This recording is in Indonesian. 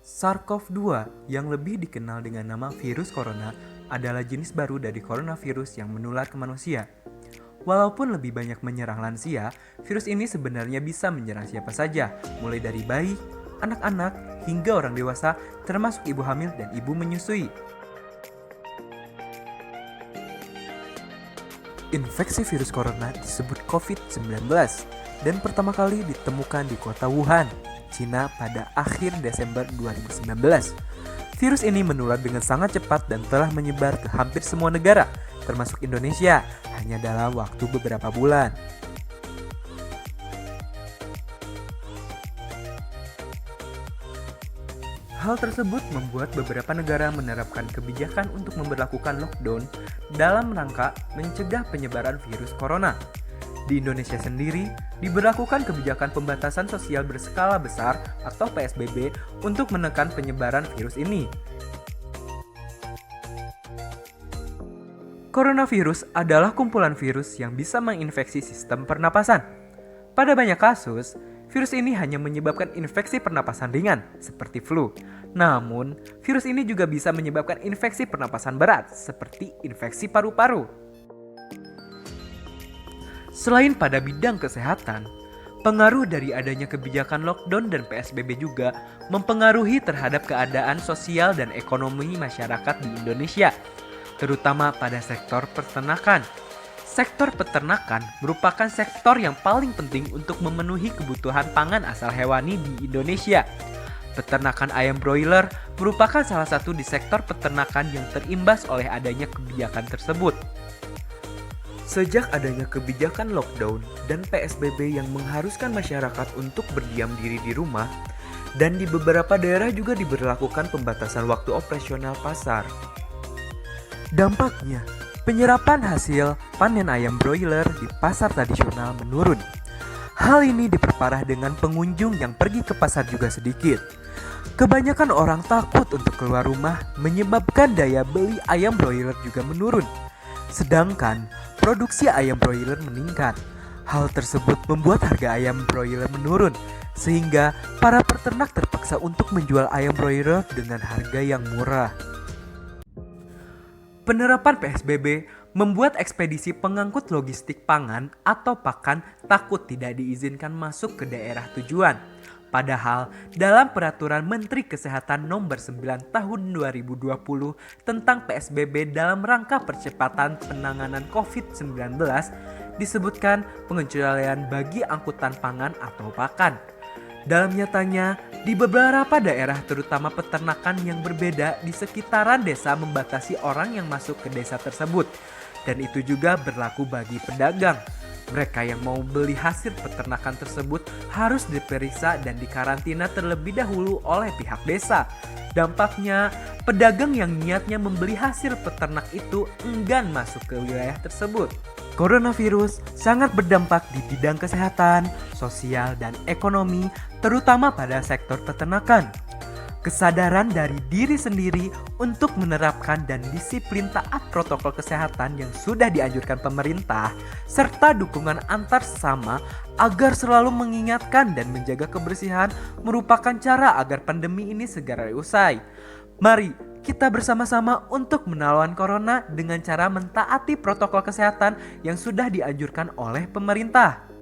SARS-CoV-2 yang lebih dikenal dengan nama virus corona adalah jenis baru dari coronavirus yang menular ke manusia. Walaupun lebih banyak menyerang lansia, virus ini sebenarnya bisa menyerang siapa saja, mulai dari bayi, anak-anak, hingga orang dewasa, termasuk ibu hamil dan ibu menyusui. Infeksi virus corona disebut COVID-19 dan pertama kali ditemukan di kota Wuhan, Cina pada akhir Desember 2019. Virus ini menular dengan sangat cepat dan telah menyebar ke hampir semua negara, termasuk Indonesia, hanya dalam waktu beberapa bulan. Hal tersebut membuat beberapa negara menerapkan kebijakan untuk memberlakukan lockdown dalam rangka mencegah penyebaran virus corona. Di Indonesia sendiri, diberlakukan kebijakan pembatasan sosial berskala besar atau PSBB untuk menekan penyebaran virus ini. Coronavirus adalah kumpulan virus yang bisa menginfeksi sistem pernapasan. Pada banyak kasus, virus ini hanya menyebabkan infeksi pernapasan ringan, seperti flu. Namun, virus ini juga bisa menyebabkan infeksi pernapasan berat, seperti infeksi paru-paru. Selain pada bidang kesehatan, pengaruh dari adanya kebijakan lockdown dan PSBB juga mempengaruhi terhadap keadaan sosial dan ekonomi masyarakat di Indonesia, terutama pada sektor peternakan. Sektor peternakan merupakan sektor yang paling penting untuk memenuhi kebutuhan pangan asal hewani di Indonesia. Peternakan ayam broiler merupakan salah satu di sektor peternakan yang terimbas oleh adanya kebijakan tersebut. Sejak adanya kebijakan lockdown dan PSBB yang mengharuskan masyarakat untuk berdiam diri di rumah, dan di beberapa daerah juga diberlakukan pembatasan waktu operasional pasar. Dampaknya, penyerapan hasil panen ayam broiler di pasar tradisional menurun. Hal ini diperparah dengan pengunjung yang pergi ke pasar juga sedikit. Kebanyakan orang takut untuk keluar rumah menyebabkan daya beli ayam broiler juga menurun. Sedangkan produksi ayam broiler meningkat. Hal tersebut membuat harga ayam broiler menurun, sehingga para peternak terpaksa untuk menjual ayam broiler dengan harga yang murah. Penerapan PSBB membuat ekspedisi pengangkut logistik pangan atau pakan takut tidak diizinkan masuk ke daerah tujuan. Padahal dalam Peraturan Menteri Kesehatan Nomor 9 Tahun 2020 tentang PSBB dalam rangka percepatan penanganan COVID-19 disebutkan pengecualian bagi angkutan pangan atau pakan. Dalam nyatanya, di beberapa daerah terutama peternakan yang berbeda di sekitaran desa membatasi orang yang masuk ke desa tersebut. Dan itu juga berlaku bagi pedagang. Mereka yang mau beli hasil peternakan tersebut harus diperiksa dan dikarantina terlebih dahulu oleh pihak desa. Dampaknya, pedagang yang niatnya membeli hasil peternak itu enggan masuk ke wilayah tersebut. Coronavirus sangat berdampak di bidang kesehatan, sosial, dan ekonomi, terutama pada sektor peternakan. Kesadaran dari diri sendiri untuk menerapkan dan disiplin taat protokol kesehatan yang sudah dianjurkan pemerintah, serta dukungan antar sesama agar selalu mengingatkan dan menjaga kebersihan merupakan cara agar pandemi ini segera usai. Mari kita bersama-sama untuk melawan corona dengan cara mentaati protokol kesehatan yang sudah dianjurkan oleh pemerintah.